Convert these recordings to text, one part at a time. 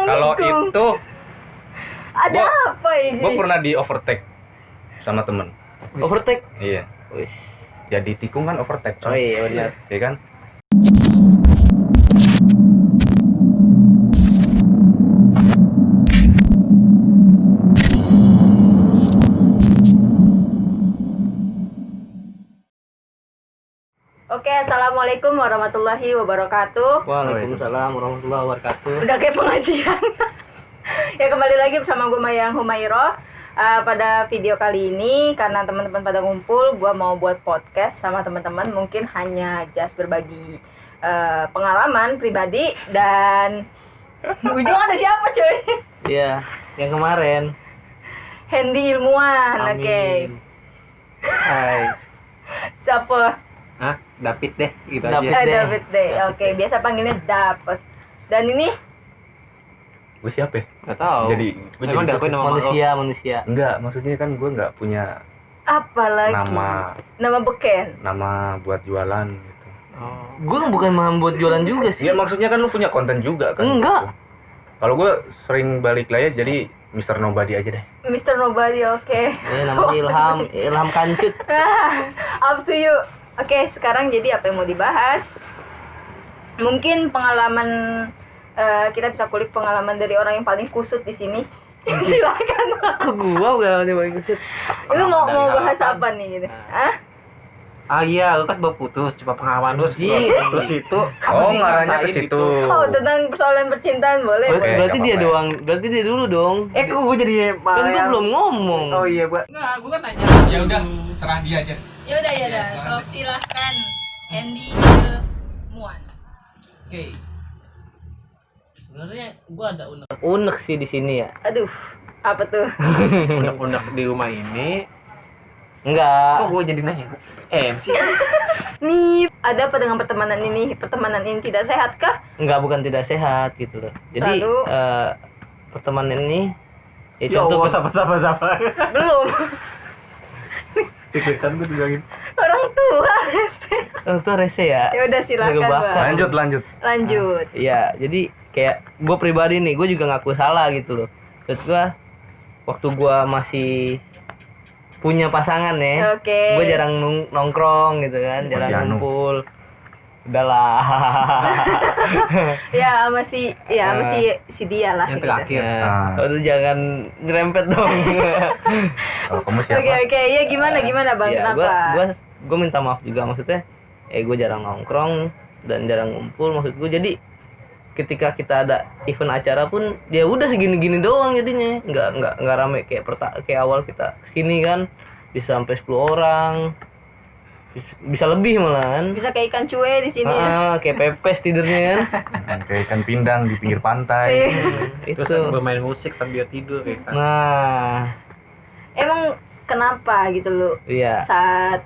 yang Kalau nikung. itu Ada apa ini? gue pernah di overtake sama temen. Overtake. Iya. Wis. Jadi tikung kan overtake. Oh iya benar. Iya kan? Oke, assalamualaikum warahmatullahi wabarakatuh. Waalaikumsalam warahmatullahi wabarakatuh. Udah kayak pengajian. Ya kembali lagi bersama gue Mayang Humairo. Pada video kali ini karena teman-teman pada ngumpul, gue mau buat podcast sama teman-teman. Mungkin hanya just berbagi pengalaman pribadi dan ujung ada siapa cuy? Iya, yang kemarin. Hendy Ilmuwan, oke. Amin. Hai. Siapa? Hah? David deh, gitu David. aja. deh. David deh. Oke, biasa panggilnya Dapat. Dan ini Gue siapa ya? Gak tau. Jadi gue Emang jadi David nama Manusia. enggak, maksudnya kan gue enggak punya apa lagi? Nama beken. nama buat jualan gitu. Oh. Gue bukan mau buat jualan juga sih. Ya maksudnya kan lu punya konten juga kan. Enggak. gitu. Kalau gue sering balik layar jadi Mr. Nobody aja deh. Mr. Nobody, oke. Ini namanya Ilham Kancut. Up to you. Oke, sekarang jadi apa yang mau dibahas? Mungkin pengalaman kita bisa kulik pengalaman dari orang yang paling kusut di sini. Silakan. Kok gua bukan yang paling kusut? Lu mau Dari bahas harapan. apa nih gitu? Hah? Ah iya, lu kan baru putus, coba pengalaman lu sebelum putus itu. apa Oh, sih ngarahnya ke ngerasain situ. gitu? Oh, tentang persoalan percintaan boleh. Berarti, boleh. berarti nggak dia apa-apa doang. Berarti dia dulu dong. Kok gue jadi Kan gua belum ngomong. Oh iya, gua. Ya udah, serah dia aja. Ya udah. So silahkan Hendy Ilmuwan. Oke. Sebenarnya gua ada unek sih di sini ya. Aduh, apa tuh? Unek-unek di rumah ini. Enggak. Kok gue jadi nanya? MC. Nih, ada apa dengan pertemanan ini? Pertemanan ini tidak sehat kah? Enggak, bukan tidak sehat gitu loh. Jadi Lalu? pertemanan ini ya Ya contoh Allah, sabar. Belum. Deg-degan gue bilangin. Orang tua. itu rese ya. Ya udah silakan, Ngegebakar. Bang. Lanjut. Lanjut. Iya, jadi kayak gue pribadi nih, gue juga ngaku salah gitu loh. Terus gue waktu gue masih punya pasangan ya, Oke. gue jarang nongkrong gitu kan, jarang Anu. ngumpul. Udahlah. Ya masih si dia lah. Yang gitu. terakhir. Ah. Aduh, jangan ngerempet dong. Kalau kamu siapa? Oke. Ya gimana Bang? Ya, Kenapa? gue minta maaf juga, maksudnya gue jarang nongkrong dan jarang ngumpul, maksud gue. Jadi ketika kita ada event acara pun ya udah segini-gini doang jadinya, nggak rame kayak awal kita kesini kan, bisa sampai 10 orang, bisa lebih malahan. Bisa kayak ikan cuek di sini ya. Kayak pepes tidurnya kan. Kayak ikan pindang di pinggir pantai. Itu Terus bermain musik sambil tidur kayak kan. nah Emang kenapa gitu lu iya, saat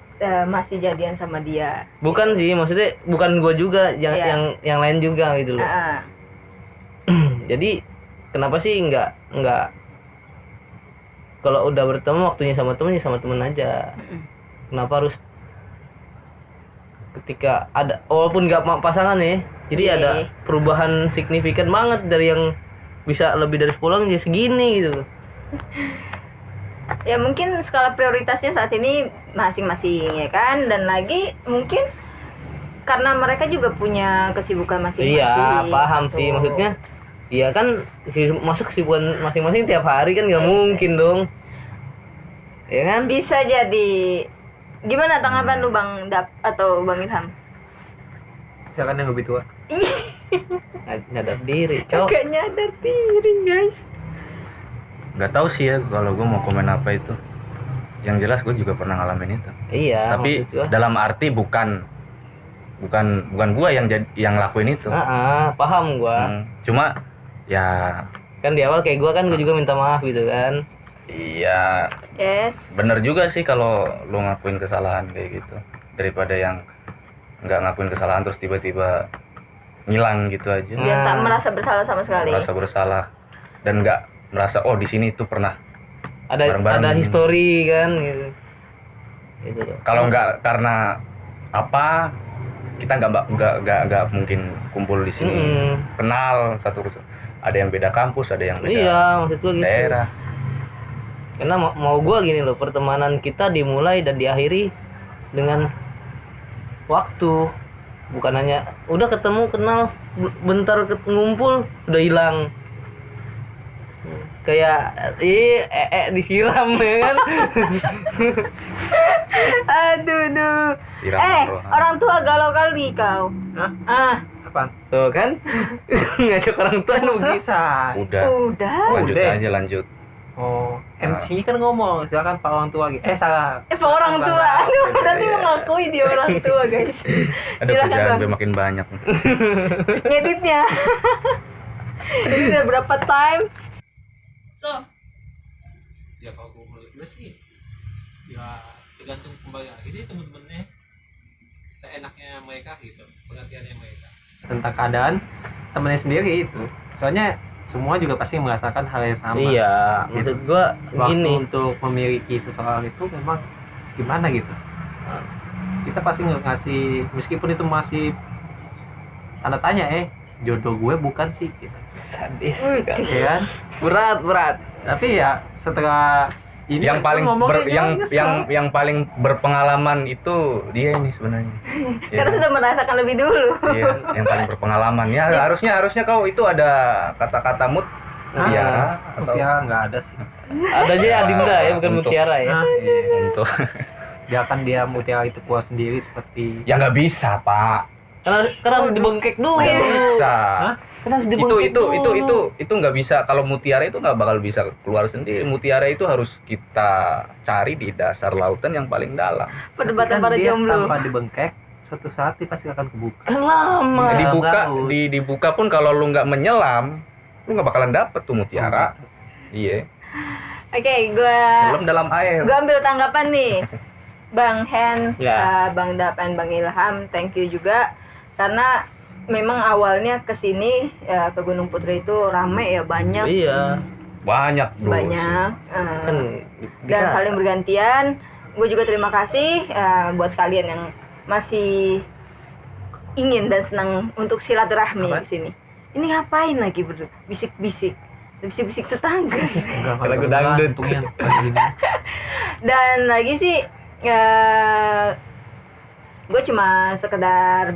masih jadian sama dia? bukan sih, maksudnya bukan gue juga, Iya. yang lain juga gitu loh. Ah, Jadi kenapa sih nggak kalau udah bertemu waktunya sama temen ya sama temen aja. Kenapa harus ketika ada walaupun nggak pasangan ya, jadi Iya. ada perubahan signifikan banget dari yang bisa lebih dari 10 orang jadi segini gitu loh. Ya mungkin skala prioritasnya saat ini masing-masing ya kan, dan lagi mungkin karena mereka juga punya kesibukan masing-masing. Iya, paham gitu. sih maksudnya. Iya kan, masuk kesibukan masing-masing tiap hari kan nggak mungkin dong. Ya kan? Bisa jadi. Gimana tanggapan lu Bang Dap atau Bang Ilham? Silakan yang lebih tua. Nyadar diri, cowok. Gak nyadar diri guys. Nggak tahu sih ya kalau gue mau komen apa itu. Yang jelas gue juga pernah ngalamin itu. Iya, Tapi maksud gua. dalam arti bukan gue yang lakuin itu. Paham gua. Cuma ya Kan di awal kayak gua kan, gua juga minta maaf gitu kan. iya Yes. bener juga sih kalau lo ngakuin kesalahan kayak gitu daripada yang nggak ngakuin kesalahan terus tiba-tiba ngilang gitu aja. Dia tak merasa bersalah sama sekali. Merasa bersalah dan nggak merasa oh di sini itu pernah. Ada Bareng-bareng. history kan gitu. Gitu loh. Kalau nggak karena apa kita nggak mungkin kumpul di sini. Kenal satu ada yang beda kampus, ada yang beda Iya, maksud gua gitu. daerah. Karena mau gua gini loh, pertemanan kita dimulai dan diakhiri dengan waktu. Bukan hanya udah ketemu kenal bentar ngumpul udah hilang. Kayak disiram ya kan. Aduh. Siram roh. Orang tua galau kali kau. Hah? Ah, Apaan? Tuh kan. Ngajak orang tua Belum begitu. selesai. Udah. udah. Lanjut Udah. aja lanjut. Oh, MC kan ngomong, silakan Pak orang tua. Salah. Pak orang Silakan, tua. Bang. Aduh, berarti mengakui dia orang tua, guys. Ada Silakan, kerjaan Bang. gue makin banyak. Ngeditnya. Ini udah berapa time? So, Ya kalau menurut gue sih ya tergantung kembali lagi sih temen-temennya, seenaknya mereka gitu, pengertiannya mereka. Tentang keadaan temennya sendiri itu. Soalnya semua juga pasti merasakan hal yang sama. Iya, maksud gua Waktu gini. untuk memiliki seseorang itu memang gimana gitu. Kita pasti ngasih, meskipun itu masih tanda tanya, jodoh gue bukan sih gitu. Sadis. Ya kan? Berat. Tapi ya setelah ini Yang paling ngomongnya nyesel. yang paling berpengalaman itu dia ini sebenarnya. Ya karena kan? sudah merasakan lebih dulu. Iya, yang paling berpengalaman. Ya harusnya kau itu ada kata-kata mutiara atau Mutiara nggak ada sih. Ada aja Adinda ya, bukan Untuk- Mutiara ya. Nah, iya. untuk Biarkan dia mutiara itu keluar sendiri seperti ya nggak bisa, Pak. Karena harus dibengkek dulu. Nggak bisa. Karena harus itu dibengkek itu nggak bisa. Kalau mutiara itu nggak bakal bisa keluar sendiri. Mutiara itu harus kita cari di dasar lautan yang paling dalam. Perdebatan kan para dia jomblo. tanpa dibengkek suatu saat dia pasti akan kebuka. Kan lama. Dalam dibuka laut. dibuka pun kalau lu nggak menyelam, lu nggak bakalan dapet tuh mutiara. Iya, Oke, gue dalam air. ambil tanggapan nih. Bang Hen, Ya. Bang Dapan, Bang Ilham, thank you juga karena memang awalnya kesini ya, ke Gunung Putri itu rame ya, banyak Iya. Banyak bro. banyak Kan dan saling bergantian. Gue juga terima kasih buat kalian yang masih ingin dan senang untuk silaturahmi ke sini. Ini ngapain lagi berdua? Bisik-bisik tetangga. Enggak Lagu dangdut. Dan lagi sih gue cuma sekedar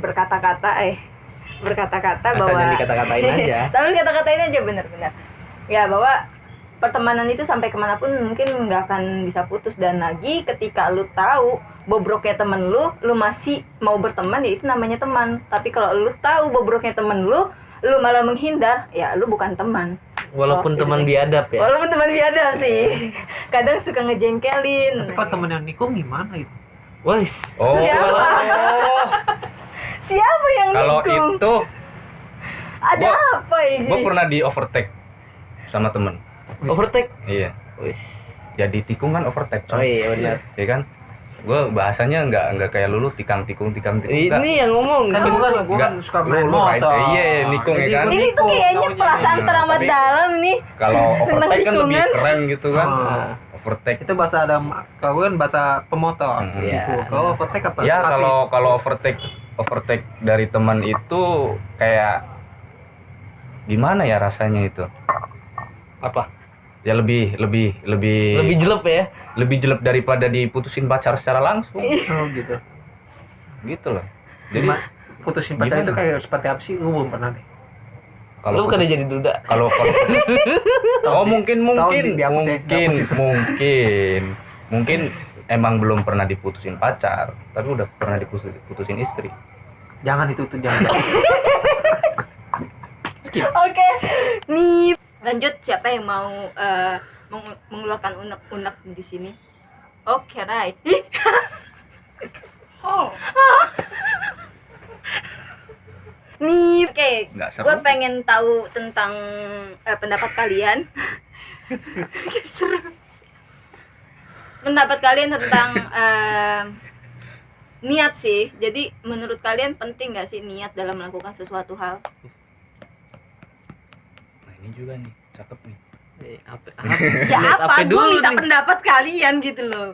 berkata-kata bahwa Rasanya dikata-katain aja. tapi kata-katain aja benar-benar ya, bahwa pertemanan itu sampai kemanapun mungkin nggak akan bisa putus. Dan lagi ketika lu tahu bobroknya temen lu masih mau berteman, ya itu namanya teman. Tapi kalau lu tahu bobroknya temen lu malah menghindar, ya lu bukan teman. Walaupun So, teman itu. biadab ya. Walaupun teman biadab sih, kadang suka ngejengkelin. Tapi kok temen yang nikung gimana itu? Wes. Oh. Siapa? Siapa yang Kalau nikung? itu Ada gua- apa ini? gue pernah di overtake sama temen. Overtake. Iya. Wes. Ya di tikung kan overtake. Oh iya benar. Ya kan? Gue bahasanya nggak kayak lu tikung. Ini yang ngomong. Kan Kan gua kan suka main Lu motor. iya, nikung ya Jadi kan? gua Ini tuh nikung, kayaknya taunya. perasaan teramat Tapi- dalam nih. Kalau overtake kan lebih tikungan. keren gitu kan. Oh. Overtake. Itu bahasa kalau kan bahasa pemotor. Mhm. Iya. Nikung. Kalau overtake apa? Ya Praktis. kalau overtake dari teman itu kayak gimana ya rasanya itu? apa? Ya lebih Lebih jelek ya. lebih jelek daripada diputusin pacar secara langsung Oh gitu. gitu loh. Jadi Jadi putusin pacar gimana? itu kayak seperti apa sih? Gue belum pernah deh. kalau Lu bukan jadi duda. kalau oh mungkin di hapus ya, mungkin emang belum pernah diputusin pacar tapi udah pernah diputusin istri. Jangan itu tuh jangan. Skip. Oke, nih lanjut. Siapa yang mau mengeluarkan unek-unek di sini? Oke, right. Nih, oke. Nggak seru. Gue pengen tahu tentang pendapat kalian. Seru. Pendapat kalian tentang niat sih. Jadi menurut kalian penting nggak sih niat dalam melakukan sesuatu hal? Nah ini juga nih cakep nih. Ya Niat apa? Gue dulu minta nih? pendapat kalian gitu loh.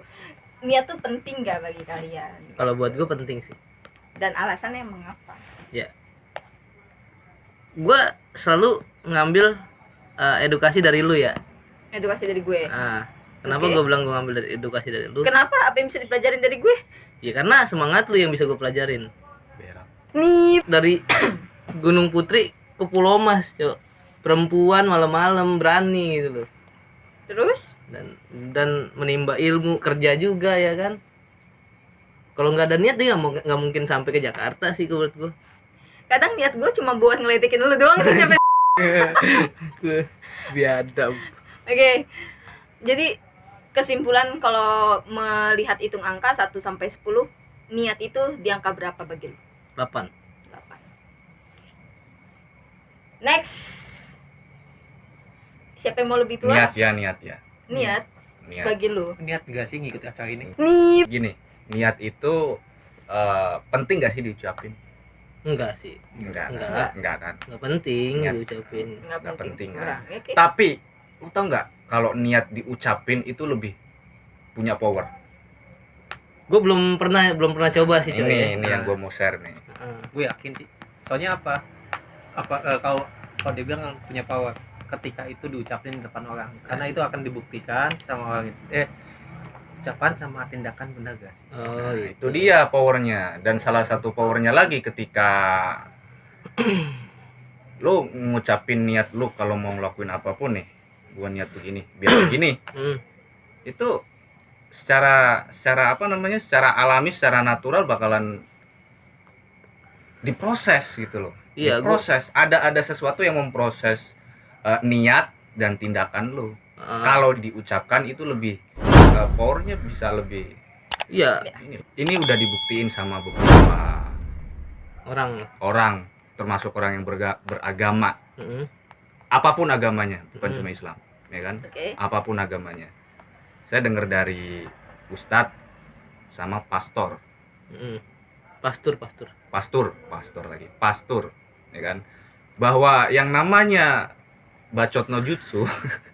Niat tuh penting nggak bagi kalian? Kalau buat gue penting sih. Dan alasannya mengapa? Ya. Gue selalu ngambil edukasi dari lu ya. Edukasi dari gue. Nah, kenapa Oke. gue bilang gue ngambil dari edukasi dari lu? Kenapa? Apa yang bisa dipelajarin dari gue? Ya karena semangat lu yang bisa gue pelajarin. Berak. Nih. Dari Gunung Putri ke Pulau Mas, Cok. Perempuan malam-malam berani gitu loh. Terus? Dan menimba ilmu, kerja juga ya kan. Kalau nggak ada niat dia nggak mungkin sampai ke Jakarta sih menurut gue. Kadang niat gue cuma buat ngeletikin lu doang sih sampai. Biadab. Oke. Jadi kesimpulan kalau melihat hitung angka 1 sampai 10, niat itu di angka berapa bagi lu? 8. 8. Next. Siapa yang mau lebih tua? Niat ya. Niat Niat. bagi lu. Niat gak sih ngikut acara ini? Nih. Gini, niat itu penting gak sih diucapin? Enggak sih. Enggak kan? Enggak penting Niat. diucapin. Nggak penting, Kurang. kan? Oke. Tapi lu tau nggak kalau niat diucapin itu lebih punya power. Gue belum pernah coba sih coy. Ini yang gue mau share nih. Gue yakin sih. Soalnya apa kalau dia bilang punya power ketika itu diucapin di depan orang, karena itu akan dibuktikan sama orang itu. Ucapan sama tindakan benar gak sih? Oh, Itu dia powernya. Dan salah satu powernya lagi ketika lu ngucapin niat lu kalau mau ngelakuin apapun nih, gua niat begini biar begini, itu secara apa namanya, secara alami, secara natural bakalan diproses gitu loh. Iya, Diproses. Ada sesuatu yang memproses niat dan tindakan lu. Kalau diucapkan itu lebih powernya bisa lebih. Iya, Ini udah dibuktiin sama beberapa orang. termasuk orang yang beragama, Heeh. apapun agamanya, bukan cuma Islam, ya kan? Oke. Apapun agamanya. Saya dengar dari ustadz sama pastor, pastor, ya kan? Bahwa yang namanya bacot no jutsu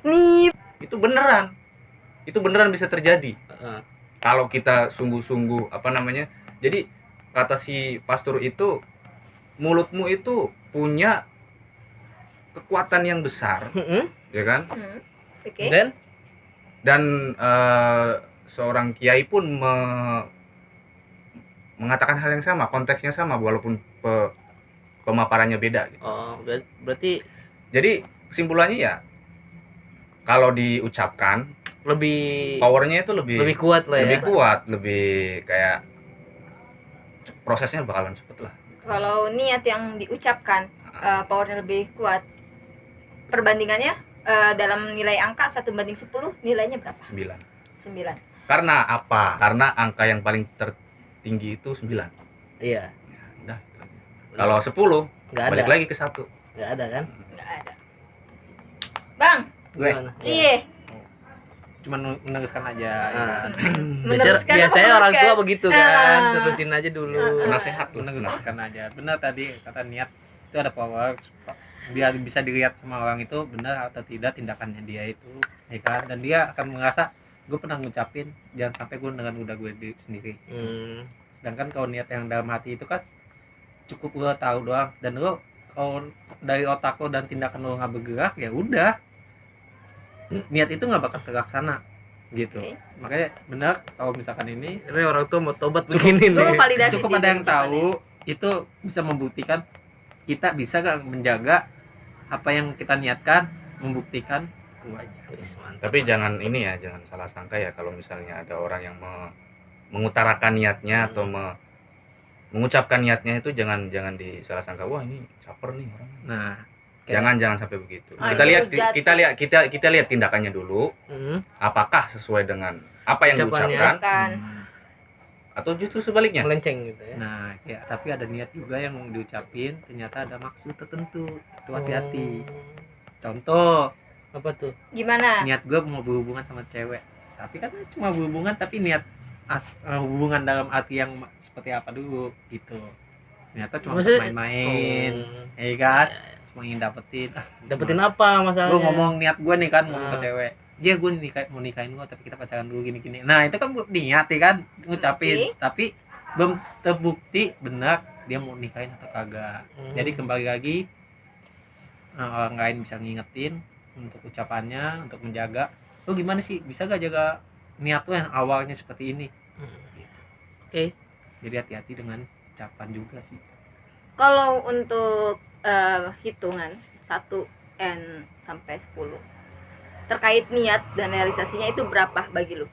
Nih. itu beneran bisa terjadi. Kalau kita sungguh-sungguh apa namanya, jadi kata si pastor itu, mulutmu itu punya kekuatan yang besar, ya kan? Oke. Dan Seorang kiai pun mengatakan hal yang sama, konteksnya sama walaupun pemaparannya beda gitu. Berarti Jadi kesimpulannya ya, kalau diucapkan lebih powernya itu lebih kuat lah ya. lebih kuat, lebih kayak prosesnya bakalan cepet lah. Kalau niat yang diucapkan powernya lebih kuat. Perbandingannya dalam nilai angka 1/10 nilainya berapa? 9. 9. Karena apa? Karena angka yang paling tertinggi itu 9. Iya. Ya, udah itu aja. Kalau 10 Nggak ada. balik lagi ke 1. Nggak ada kan? Enggak ada. Bang, Gue Gimana? iya. cuma meneruskan aja. Meneruskan apa Biasanya orang tua meneruskan? begitu kan, terusin aja dulu. Nasehat loh. Meneruskan aja. Benar tadi kata niat itu ada power, biar bisa dilihat sama orang itu benar atau tidak tindakannya dia itu, ya kan? Dan dia akan merasa gue pernah ngucapin, jangan sampai gue dengan udah gue sendiri. Sedangkan kalau niat yang dalam hati itu kan cukup lo tahu doang, dan lo kalau dari otak lo dan tindakan lo nggak bergerak, ya udah niat itu nggak bakal terlaksana gitu. Oke. Makanya benar kalau misalkan ini Ini orang tua mau tobat begini Coba nih. validasi cukup sih ada yang dari tahu itu bisa membuktikan kita bisa gak menjaga apa yang kita niatkan, membuktikan itu aja. Tapi jangan ini ya, jangan salah sangka ya kalau misalnya ada orang yang mengutarakan niatnya atau mengucapkan niatnya, itu jangan disalah sangka, wah ini caper nih orang. Nah, Jangan sampai begitu. Ah, Kita itu lihat judge. kita lihat tindakannya dulu, apakah sesuai dengan apa yang Ucapannya. diucapkan kan. atau justru sebaliknya. Melenceng gitu ya. nah ya, tapi ada niat juga yang mau diucapin ternyata ada maksud tertentu, itu hati-hati. Contoh, Apa tuh? Gimana? niat gue mau berhubungan sama cewek, tapi kan cuma berhubungan, tapi niat hubungan dalam arti yang seperti apa dulu gitu. Ternyata cuma Maksudnya- main-main, ya kan? Cuma ingin Dapetin apa masalahnya? gue ngomong niat gue nih kan, ngomong ke cewek, dia gue mau nikahin gue tapi kita pacaran dulu gini-gini. Nah itu kan niat ya kan, ngucapin. Oke. Tapi belum terbukti benar dia mau nikahin atau kagak. Jadi kembali lagi orang lain bisa ngingetin untuk ucapannya, untuk menjaga. Lu gimana sih bisa gak jaga niat lu yang awalnya seperti ini? Oke. Jadi hati-hati dengan ucapan juga sih. Kalau untuk hitungan 1 sampai 10 terkait niat dan realisasinya itu berapa bagi lu?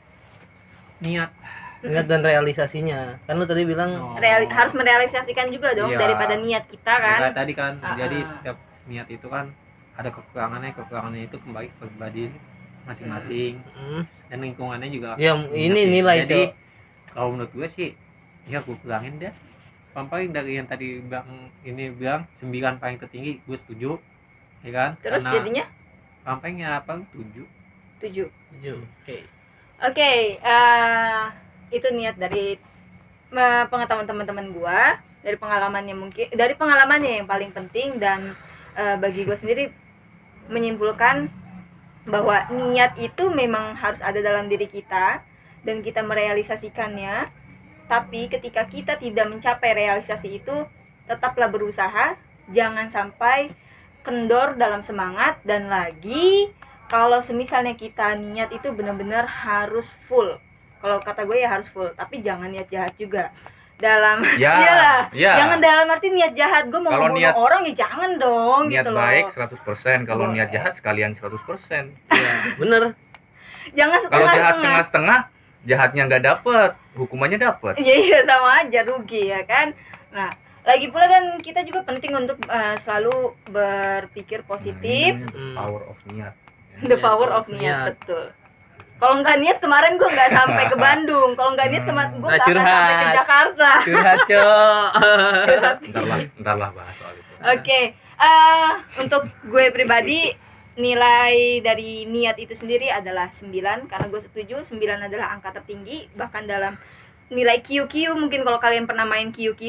Niat. Ingat dan realisasinya. Kan lu tadi bilang Harus merealisasikan juga dong Iya. daripada niat kita kan. Kayak tadi kan, jadi Ah. setiap niat itu kan ada kekurangannya itu kembali ke pribadi masing-masing dan lingkungannya juga. ya harus ini diingetin. nilai Jadi Cok. kalau menurut gue sih ya gue kurangin deh. Paling dari yang tadi bilang 9 paling tertinggi, gue setuju, ya kan? Terus Karena jadinya pampangnya apa 7. 7. Oke. Oke, itu niat dari pengetahuan teman-teman gua, dari pengalamannya yang paling penting, dan bagi gua sendiri menyimpulkan bahwa niat itu memang harus ada dalam diri kita dan kita merealisasikannya. Tapi ketika kita tidak mencapai realisasi itu, tetaplah berusaha, jangan sampai kendor dalam semangat. Dan lagi kalau semisalnya kita niat itu benar-benar harus full, kalau kata gue ya harus full, tapi jangan niat jahat juga dalam Ya, ya. jangan dalam arti niat jahat gue mau Kalau membunuh niat- orang ya jangan dong Niat gitu loh. baik 100%, kalau Boleh. niat jahat sekalian 100%. Ya, bener. Jangan Kalau jahat setengah-setengah. setengah-setengah, jahatnya nggak dapet, hukumannya dapet. Iya sama aja, rugi ya kan. Nah lagi pula dan kita juga penting untuk selalu berpikir positif. Nah, ini namanya the power of niat. The power of niat, betul. Kalau nggak niat kemarin gue nggak sampai ke Bandung. Kalau nggak niat kemarin gue nggak akan curhat. sampai ke Jakarta. Curhat, Cok. Ntar lah bahas soal itu. Oke, untuk gue pribadi nilai dari niat itu sendiri adalah 9, karena gue setuju 9 adalah angka tertinggi. Bahkan dalam nilai QQ, mungkin kalau kalian pernah main QQ,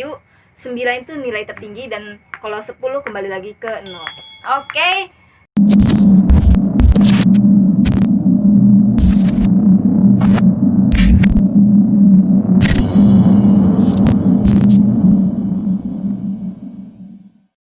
9 itu nilai tertinggi, dan kalau 10 kembali lagi ke 0. Oke,